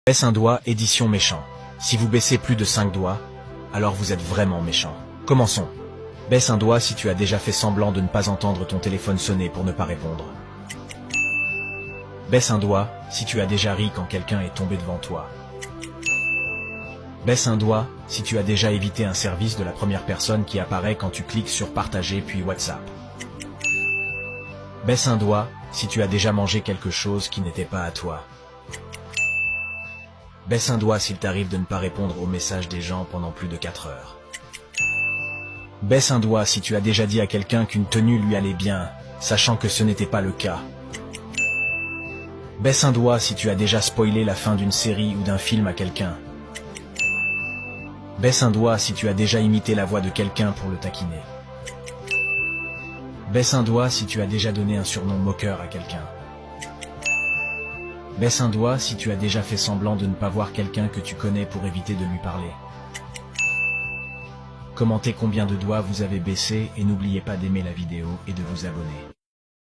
Baisse un doigt, édition méchant. Si vous baissez plus de 5 doigts, alors vous êtes vraiment méchant. Commençons. Baisse un doigt si tu as déjà fait semblant de ne pas entendre ton téléphone sonner pour ne pas répondre. Baisse un doigt si tu as déjà ri quand quelqu'un est tombé devant toi. Baisse un doigt si tu as déjà évité un service de la première personne qui apparaît quand tu cliques sur partager puis WhatsApp. Baisse un doigt si tu as déjà mangé quelque chose qui n'était pas à toi. Baisse un doigt s'il t'arrive de ne pas répondre aux messages des gens pendant plus de 4 heures. Baisse un doigt si tu as déjà dit à quelqu'un qu'une tenue lui allait bien, sachant que ce n'était pas le cas. Baisse un doigt si tu as déjà spoilé la fin d'une série ou d'un film à quelqu'un. Baisse un doigt si tu as déjà imité la voix de quelqu'un pour le taquiner. Baisse un doigt si tu as déjà donné un surnom moqueur à quelqu'un. Baisse un doigt si tu as déjà fait semblant de ne pas voir quelqu'un que tu connais pour éviter de lui parler. Commentez combien de doigts vous avez baissé et n'oubliez pas d'aimer la vidéo et de vous abonner.